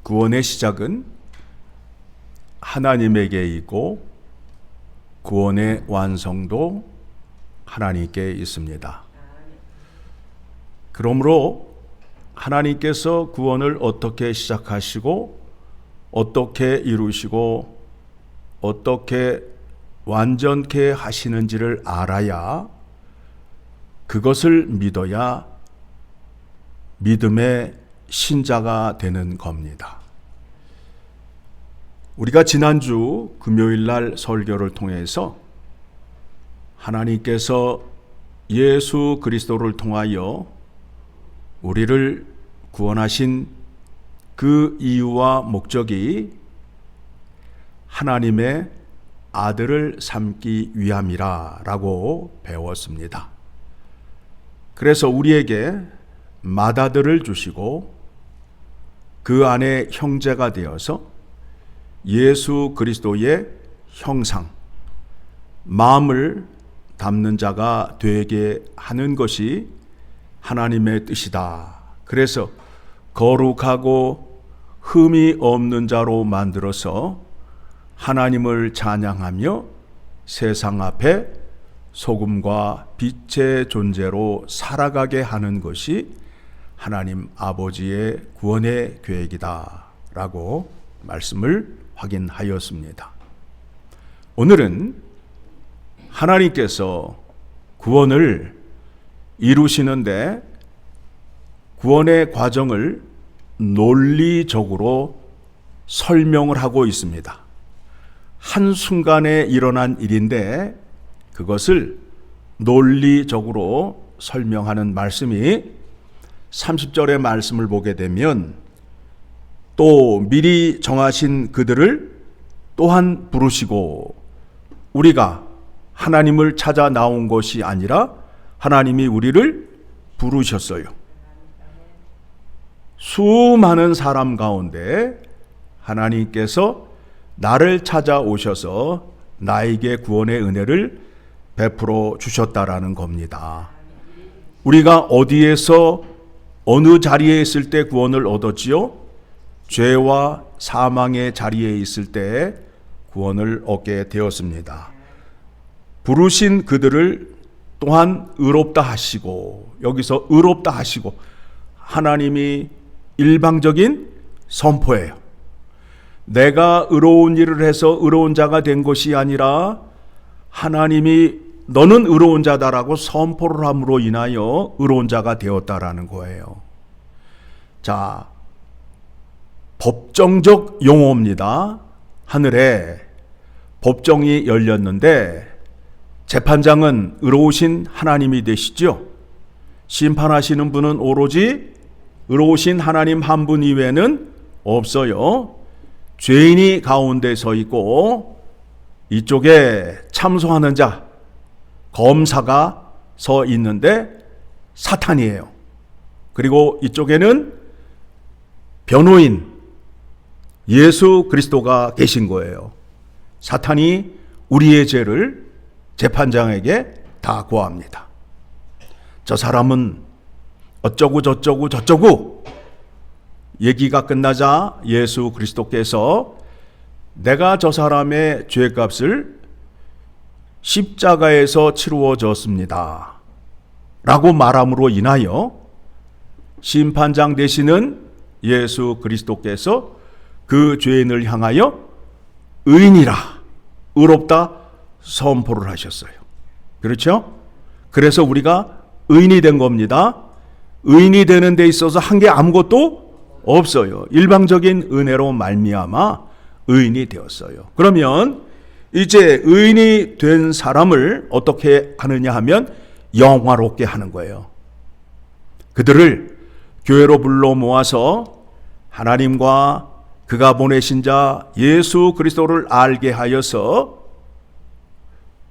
구원의 시작은 하나님에게 있고 구원의 완성도 하나님께 있습니다. 그러므로 하나님께서 구원을 어떻게 시작하시고 어떻게 이루시고 어떻게 완전케 하시는지를 알아야 그것을 믿어야 믿음의 신자가 되는 겁니다. 우리가 지난주 금요일 날 설교를 통해서 하나님께서 예수 그리스도를 통하여 우리를 구원하신 그 이유와 목적이 하나님의 아들을 삼기 위함이라 라고 배웠습니다. 그래서 우리에게 맏아들을 주시고 그 안에 형제가 되어서 예수 그리스도의 형상, 마음을 담는 자가 되게 하는 것이 하나님의 뜻이다. 그래서 거룩하고 흠이 없는 자로 만들어서 하나님을 찬양하며 세상 앞에 소금과 빛의 존재로 살아가게 하는 것이 하나님 아버지의 구원의 계획이다 라고 말씀을 확인하였습니다. 오늘은 하나님께서 구원을 이루시는데 구원의 과정을 논리적으로 설명을 하고 있습니다. 한순간에 일어난 일인데 그것을 논리적으로 설명하는 말씀이 30절의 말씀을 보게 되면 또 미리 정하신 그들을 또한 부르시고 우리가 하나님을 찾아 나온 것이 아니라 하나님이 우리를 부르셨어요. 수많은 사람 가운데 하나님께서 나를 찾아오셔서 나에게 구원의 은혜를 베풀어 주셨다라는 겁니다. 우리가 어디에서 어느 자리에 있을 때 구원을 얻었지요? 죄와 사망의 자리에 있을 때 구원을 얻게 되었습니다. 부르신 그들을 또한 의롭다 하시고, 여기서 의롭다 하시고 하나님이 일방적인 선포예요. 내가 의로운 일을 해서 의로운 자가 된 것이 아니라 하나님이 너는 의로운 자다라고 선포를 함으로 인하여 의로운 자가 되었다라는 거예요. 자, 법정적 용어입니다. 하늘에 법정이 열렸는데 재판장은 의로우신 하나님이 되시죠. 심판하시는 분은 오로지 의로우신 하나님 한 분 이외에는 없어요. 죄인이 가운데 서 있고 이쪽에 참소하는 자, 검사가 서 있는데 사탄이에요. 그리고 이쪽에는 변호인 예수 그리스도가 계신 거예요. 사탄이 우리의 죄를 재판장에게 다 고합니다. 저 사람은 어쩌고 저쩌고 저쩌고. 얘기가 끝나자 예수 그리스도께서 내가 저 사람의 죄값을 십자가에서 치루어졌습니다 라고 말함으로 인하여 심판장 되시는 예수 그리스도께서 그 죄인을 향하여 의인이라, 의롭다 선포를 하셨어요. 그렇죠? 그래서 우리가 의인이 된 겁니다. 의인이 되는 데 있어서 한 게 아무것도 없어요. 일방적인 은혜로 말미암아 의인이 되었어요. 그러면 이제 의인이 된 사람을 어떻게 하느냐 하면 영화롭게 하는 거예요. 그들을 교회로 불러 모아서 하나님과 그가 보내신 자 예수 그리스도를 알게 하여서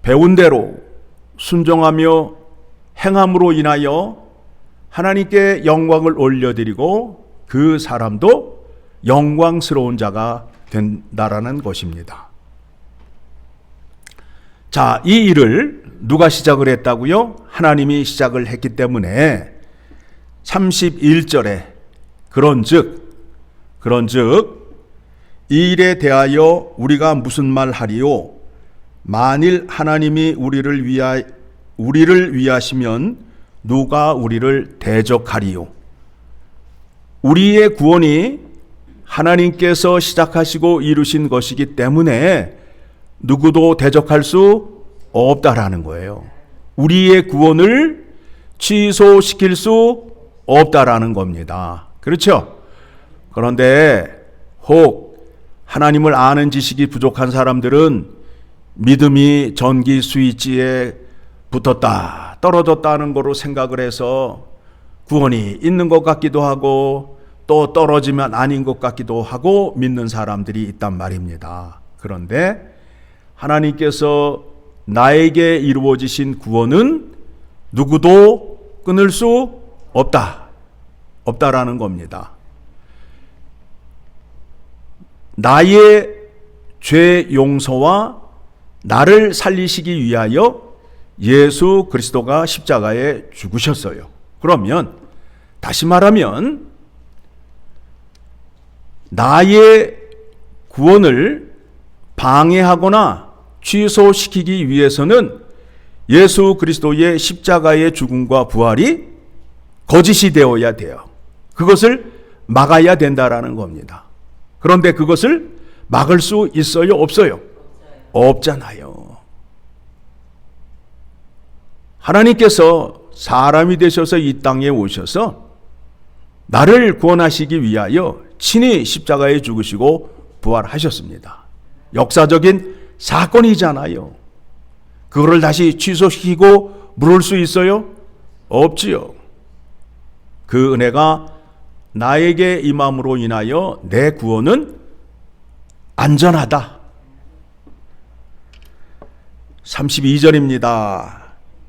배운 대로 순종하며 행함으로 인하여 하나님께 영광을 올려드리고 그 사람도 영광스러운 자가 된다라는 것입니다. 자, 이 일을 누가 시작을 했다고요? 하나님이 시작을 했기 때문에 31절에 그런즉 그런즉 이 일에 대하여 우리가 무슨 말 하리요? 만일 하나님이 우리를 위하시면 누가 우리를 대적하리요? 우리의 구원이 하나님께서 시작하시고 이루신 것이기 때문에 누구도 대적할 수 없다라는 거예요. 우리의 구원을 취소시킬 수 없다라는 겁니다. 그렇죠? 그런데 혹 하나님을 아는 지식이 부족한 사람들은 믿음이 전기 스위치에 붙었다, 떨어졌다는 거로 생각을 해서 구원이 있는 것 같기도 하고 또 떨어지면 아닌 것 같기도 하고 믿는 사람들이 있단 말입니다. 그런데 하나님께서 나에게 이루어지신 구원은 누구도 끊을 수 없다라는 겁니다. 나의 죄 용서와 나를 살리시기 위하여 예수 그리스도가 십자가에 죽으셨어요. 그러면 다시 말하면 나의 구원을 방해하거나 취소시키기 위해서는 예수 그리스도의 십자가의 죽음과 부활이 거짓이 되어야 돼요. 그것을 막아야 된다라는 겁니다. 그런데 그것을 막을 수 있어요? 없어요? 없잖아요. 하나님께서 사람이 되셔서 이 땅에 오셔서 나를 구원하시기 위하여 친히 십자가에 죽으시고 부활하셨습니다. 역사적인 사건이잖아요. 그거를 다시 취소시키고 물을 수 있어요? 없지요. 그 은혜가 나에게 임함으로 인하여 내 구원은 안전하다. 32절입니다.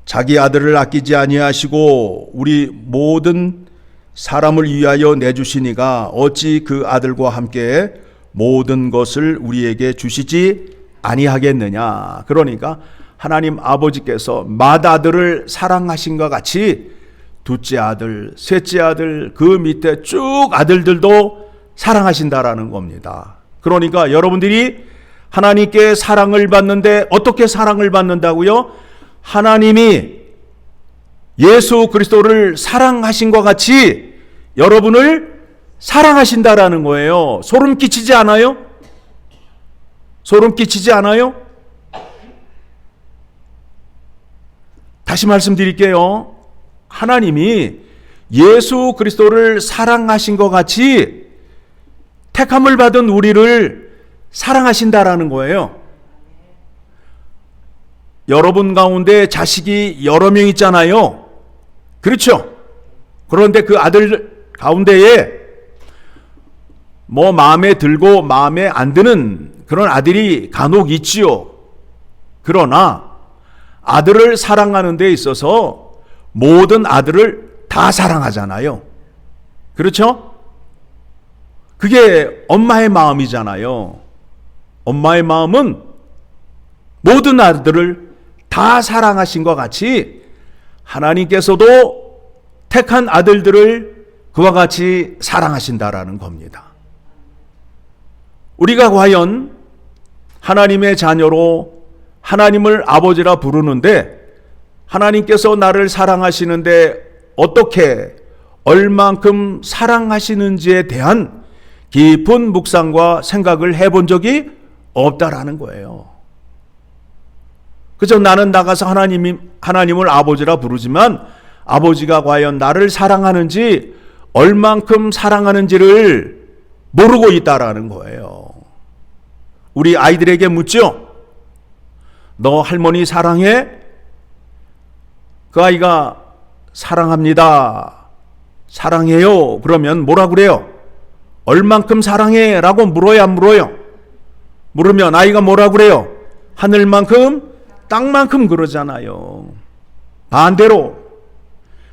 자기 아들을 아끼지 아니하시고 우리 모든 사람을 위하여 내주시니가 어찌 그 아들과 함께 모든 것을 우리에게 주시지 아니하겠느냐. 그러니까 하나님 아버지께서 맏아들을 사랑하신 것 같이 둘째 아들, 셋째 아들, 그 밑에 쭉 아들들도 사랑하신다라는 겁니다. 그러니까 여러분들이 하나님께 사랑을 받는데 어떻게 사랑을 받는다고요? 하나님이 예수 그리스도를 사랑하신 것 같이 여러분을 사랑하신다라는 거예요. 소름 끼치지 않아요? 소름 끼치지 않아요? 다시 말씀드릴게요. 하나님이 예수 그리스도를 사랑하신 것 같이 택함을 받은 우리를 사랑하신다라는 거예요. 여러분 가운데 자식이 여러 명 있잖아요. 그렇죠? 그런데 그 아들 가운데에 뭐 마음에 들고 마음에 안 드는 그런 아들이 간혹 있지요. 그러나 아들을 사랑하는 데 있어서 모든 아들을 다 사랑하잖아요. 그렇죠? 그게 엄마의 마음이잖아요. 엄마의 마음은 모든 아들을 다 사랑하신 것 같이 하나님께서도 택한 아들들을 그와 같이 사랑하신다라는 겁니다. 우리가 과연 하나님의 자녀로 하나님을 아버지라 부르는데 하나님께서 나를 사랑하시는데 어떻게 얼만큼 사랑하시는지에 대한 깊은 묵상과 생각을 해본 적이 없다라는 거예요. 그저 나는 나가서 하나님을 아버지라 부르지만 아버지가 과연 나를 사랑하는지 얼만큼 사랑하는지를 모르고 있다라는 거예요. 우리 아이들에게 묻죠. 너 할머니 사랑해? 그 아이가 사랑합니다. 사랑해요. 그러면 뭐라 그래요? 얼만큼 사랑해? 라고 물어야 안 물어요? 물으면 아이가 뭐라 그래요? 하늘만큼 땅만큼 그러잖아요. 반대로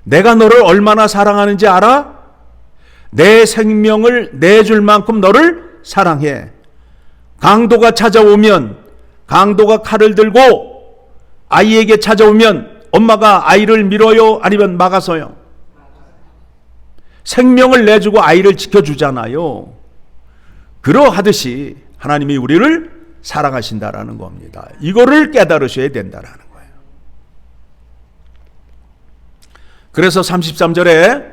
내가 너를 얼마나 사랑하는지 알아? 내 생명을 내줄 만큼 너를 사랑해. 강도가 찾아오면 강도가 칼을 들고 아이에게 찾아오면 엄마가 아이를 밀어요? 아니면 막아서요? 생명을 내주고 아이를 지켜주잖아요. 그러하듯이 하나님이 우리를 사랑하신다라는 겁니다. 이거를 깨달으셔야 된다라는 거예요. 그래서 33절에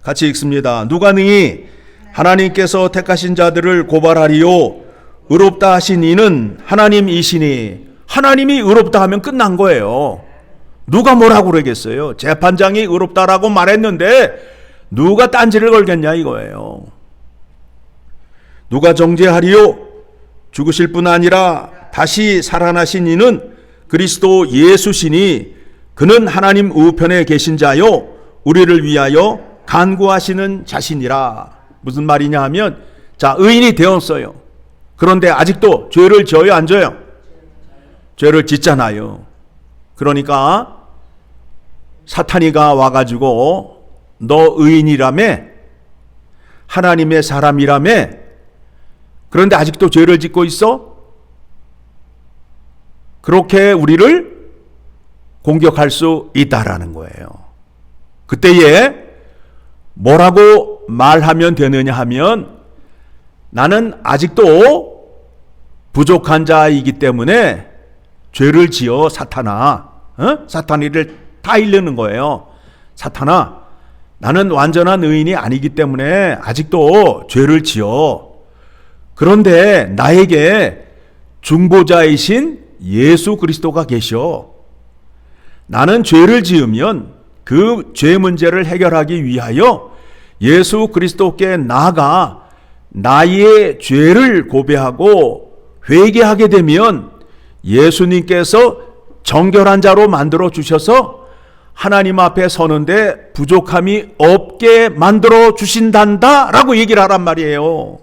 같이 읽습니다. 누가 능히 하나님께서 택하신 자들을 고발하리요 의롭다 하신 이는 하나님이시니. 하나님이 의롭다 하면 끝난 거예요. 누가 뭐라고 그러겠어요? 재판장이 의롭다라고 말했는데 누가 딴지를 걸겠냐 이거예요. 누가 정죄하리요? 죽으실 뿐 아니라 다시 살아나신 이는 그리스도 예수시니 그는 하나님 우편에 계신 자요 우리를 위하여 간구하시는 자신이라. 무슨 말이냐 하면, 자, 의인이 되었어요. 그런데 아직도 죄를 져요, 안 져요? 죄를 짓잖아요. 그러니까 사탄이가 와가지고 너 의인이라며, 하나님의 사람이라며, 그런데 아직도 죄를 짓고 있어? 그렇게 우리를 공격할 수 있다라는 거예요. 그때에 뭐라고 말하면 되느냐 하면, 나는 아직도 부족한 자이기 때문에 죄를 지어 사탄아. 사탄이를 다 이르는 거예요. 사탄아, 나는 완전한 의인이 아니기 때문에 아직도 죄를 지어. 그런데 나에게 중보자이신 예수 그리스도가 계셔. 나는 죄를 지으면 그 죄 문제를 해결하기 위하여 예수 그리스도께 나아가 나의 죄를 고백하고 회개하게 되면 예수님께서 정결한 자로 만들어 주셔서 하나님 앞에 서는데 부족함이 없게 만들어 주신단다 라고 얘기를 하란 말이에요.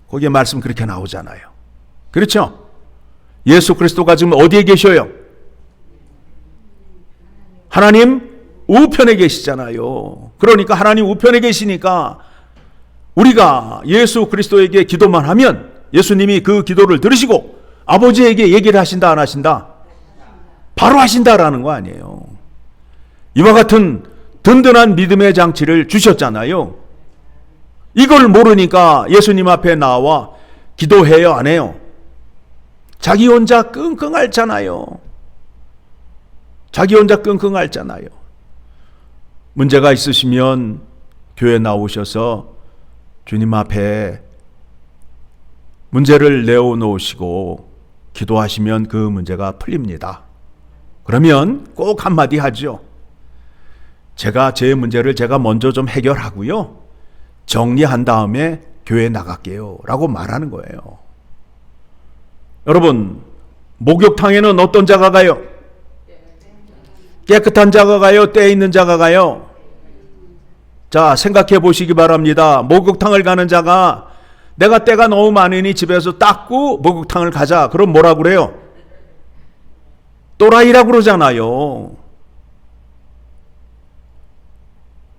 거기에 말씀 그렇게 나오잖아요. 그렇죠? 예수 그리스도가 지금 어디에 계셔요? 하나님 우편에 계시잖아요. 그러니까 하나님 우편에 계시니까 우리가 예수 그리스도에게 기도만 하면 예수님이 그 기도를 들으시고 아버지에게 얘기를 하신다, 안 하신다? 바로 하신다라는 거 아니에요. 이와 같은 든든한 믿음의 장치를 주셨잖아요. 이걸 모르니까 예수님 앞에 나와 기도해요, 안 해요? 자기 혼자 끙끙 앓잖아요. 자기 혼자 끙끙 앓잖아요. 문제가 있으시면 교회 나오셔서 주님 앞에 문제를 내어놓으시고 기도하시면 그 문제가 풀립니다. 그러면 꼭 한마디 하죠. 제가 제 문제를 제가 먼저 좀 해결하고요, 정리한 다음에 교회 나갈게요 라고 말하는 거예요. 여러분, 목욕탕에는 어떤 자가 가요? 깨끗한 자가 가요? 때 있는 자가 가요? 자, 생각해 보시기 바랍니다. 목욕탕을 가는 자가 내가 때가 너무 많으니 집에서 닦고 목욕탕을 가자. 그럼 뭐라 그래요? 또라이라고 그러잖아요.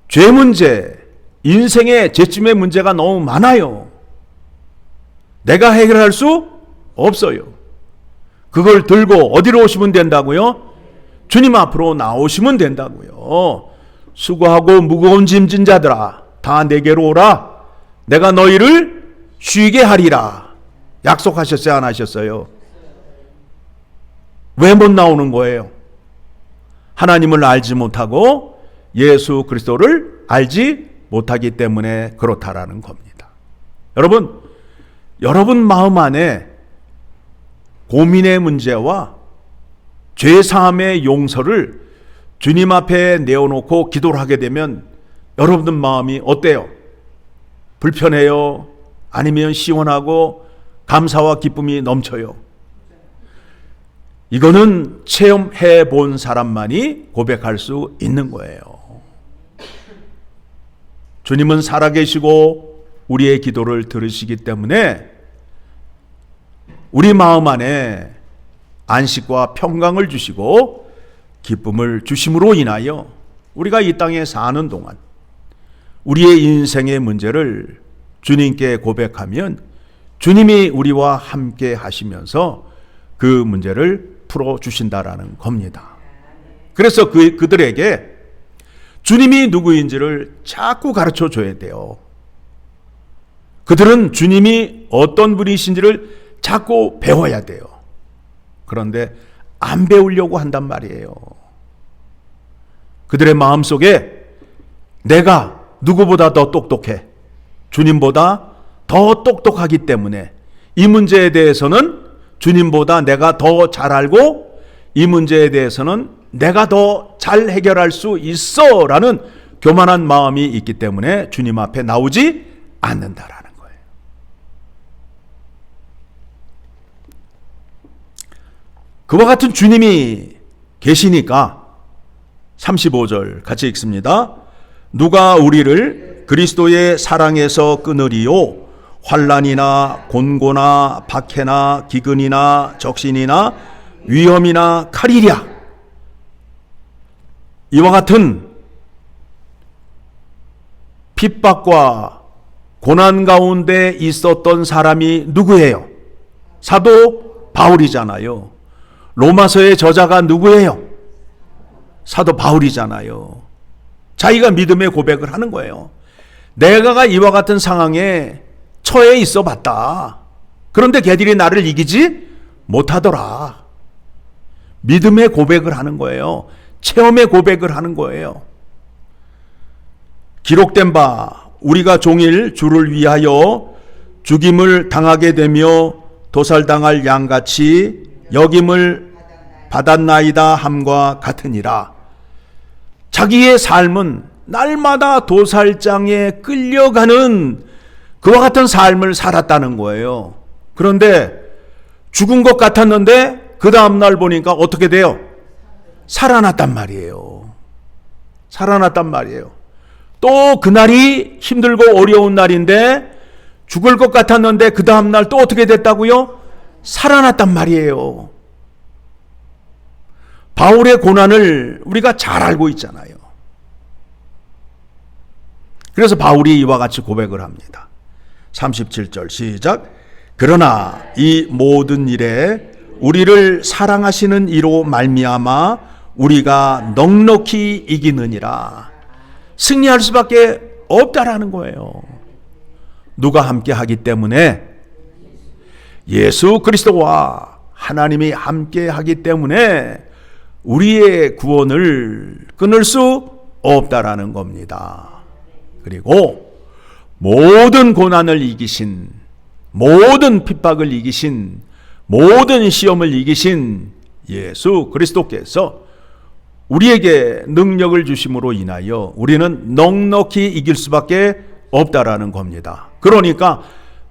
죄 문제, 인생의 죄짐의 문제가 너무 많아요. 내가 해결할 수 없어요. 그걸 들고 어디로 오시면 된다고요? 주님 앞으로 나오시면 된다고요. 수고하고 무거운 짐진 자들아, 다 내게로 오라. 내가 너희를 쉬게 하리라. 약속하셨어요, 안 하셨어요? 왜 못 나오는 거예요? 하나님을 알지 못하고 예수 그리스도를 알지 못하기 때문에 그렇다라는 겁니다. 여러분 마음 안에 고민의 문제와 죄사함의 용서를 주님 앞에 내어놓고 기도를 하게 되면 여러분들 마음이 어때요? 불편해요? 아니면 시원하고 감사와 기쁨이 넘쳐요? 이거는 체험해 본 사람만이 고백할 수 있는 거예요. 주님은 살아계시고 우리의 기도를 들으시기 때문에 우리 마음 안에 안식과 평강을 주시고 기쁨을 주심으로 인하여 우리가 이 땅에 사는 동안 우리의 인생의 문제를 주님께 고백하면 주님이 우리와 함께 하시면서 그 문제를 풀어주신다라는 겁니다. 그래서 그들에게 주님이 누구인지를 자꾸 가르쳐 줘야 돼요. 그들은 주님이 어떤 분이신지를 자꾸 배워야 돼요. 그런데 안 배우려고 한단 말이에요. 그들의 마음속에 내가 누구보다 더 똑똑해, 주님보다 더 똑똑하기 때문에 이 문제에 대해서는 주님보다 내가 더 잘 알고 이 문제에 대해서는 내가 더 잘 해결할 수 있어 라는 교만한 마음이 있기 때문에 주님 앞에 나오지 않는다라는 거예요. 그와 같은 주님이 계시니까 35절 같이 읽습니다. 누가 우리를 그리스도의 사랑에서 끊으리요? 환난이나 곤고나 박해나 기근이나 적신이나 위험이나 칼이랴. 이와 같은 핍박과 고난 가운데 있었던 사람이 누구예요? 사도 바울이잖아요. 로마서의 저자가 누구예요? 사도 바울이잖아요. 자기가 믿음의 고백을 하는 거예요. 내가 이와 같은 상황에 처해 있어 봤다. 그런데 걔들이 나를 이기지 못하더라. 믿음의 고백을 하는 거예요. 체험의 고백을 하는 거예요. 기록된 바 우리가 종일 주를 위하여 죽임을 당하게 되며 도살당할 양같이 여김을 받았나이다 함과 같으니라. 자기의 삶은 날마다 도살장에 끌려가는 그와 같은 삶을 살았다는 거예요. 그런데 죽은 것 같았는데 그 다음날 보니까 어떻게 돼요? 살아났단 말이에요. 살아났단 말이에요. 또 그날이 힘들고 어려운 날인데 죽을 것 같았는데 그 다음날 또 어떻게 됐다고요? 살아났단 말이에요. 바울의 고난을 우리가 잘 알고 있잖아요. 그래서 바울이 이와 같이 고백을 합니다. 37절 시작. 그러나 이 모든 일에 우리를 사랑하시는 이로 말미암아 우리가 넉넉히 이기느니라. 승리할 수밖에 없다라는 거예요. 누가 함께 하기 때문에? 예수 그리스도와 하나님이 함께 하기 때문에 우리의 구원을 끊을 수 없다라는 겁니다. 그리고 모든 고난을 이기신, 모든 핍박을 이기신, 모든 시험을 이기신 예수 그리스도께서 우리에게 능력을 주심으로 인하여 우리는 넉넉히 이길 수밖에 없다라는 겁니다. 그러니까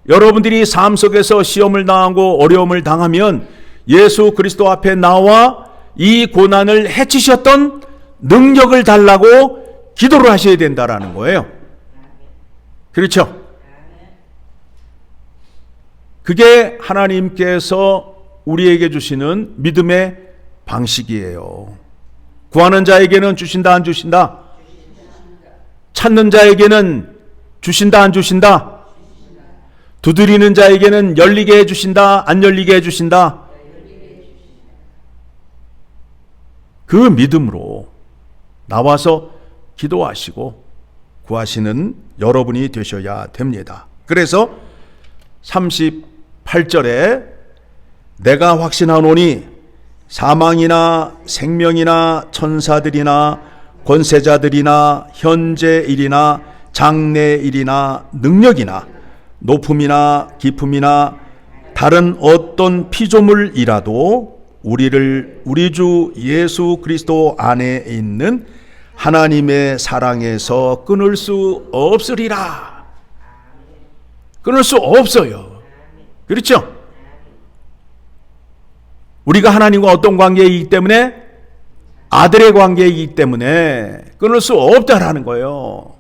여러분들이 삶 속에서 시험을 당하고 어려움을 당하면 예수 그리스도 앞에 나와 이 고난을 해치셨던 능력을 달라고 기도를 하셔야 된다라는 거예요. 그렇죠? 그게 하나님께서 우리에게 주시는 믿음의 방식이에요. 구하는 자에게는 주신다, 안 주신다? 찾는 자에게는 주신다, 안 주신다? 두드리는 자에게는 열리게 해주신다, 안 열리게 해주신다? 그 믿음으로 나와서 기도하시고 구하시는 여러분이 되셔야 됩니다. 그래서 38절에 내가 확신하노니 사망이나 생명이나 천사들이나 권세자들이나 현재일이나 장래일이나 능력이나 높음이나 깊음이나 다른 어떤 피조물이라도 우리를 우리 주 예수 그리스도 안에 있는 하나님의 사랑에서 끊을 수 없으리라. 끊을 수 없어요. 그렇죠? 우리가 하나님과 어떤 관계이기 때문에? 아들의 관계이기 때문에 끊을 수 없다라는 거예요.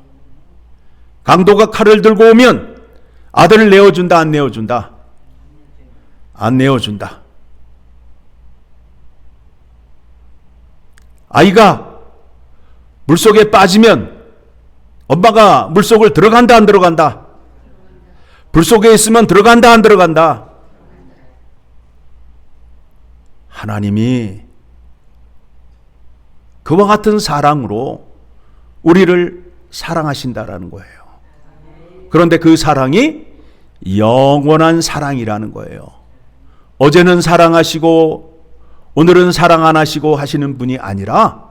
강도가 칼을 들고 오면 아들을 내어준다, 안 내어준다? 안 내어준다. 아이가 물속에 빠지면 엄마가 물속을 들어간다, 안 들어간다? 불속에 있으면 들어간다, 안 들어간다? 하나님이 그와 같은 사랑으로 우리를 사랑하신다라는 거예요. 그런데 그 사랑이 영원한 사랑이라는 거예요. 어제는 사랑하시고 오늘은 사랑 안 하시고 하시는 분이 아니라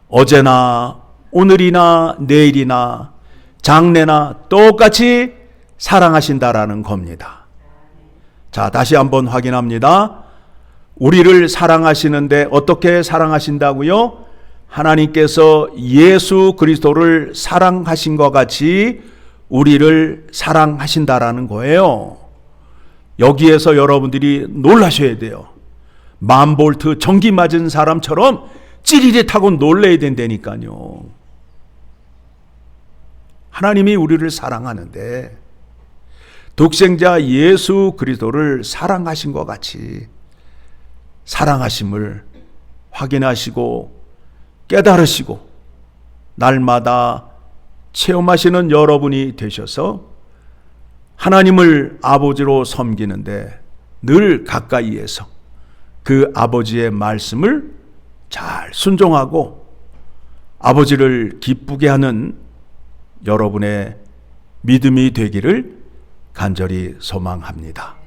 어제나 오늘이나 내일이나 장래나 똑같이 사랑하신다라는 겁니다. 자, 다시 한번 확인합니다. 우리를 사랑하시는데 어떻게 사랑하신다고요? 하나님께서 예수 그리스도를 사랑하신 것 같이 우리를 사랑하신다라는 거예요. 여기에서 여러분들이 놀라셔야 돼요. 만볼트 전기 맞은 사람처럼 찌릿하고 놀라야 된다니까요. 하나님이 우리를 사랑하는데 독생자 예수 그리스도를 사랑하신 것 같이 사랑하심을 확인하시고 깨달으시고 날마다 체험하시는 여러분이 되셔서 하나님을 아버지로 섬기는데 늘 가까이에서 그 아버지의 말씀을 잘 순종하고 아버지를 기쁘게 하는 여러분의 믿음이 되기를 간절히 소망합니다.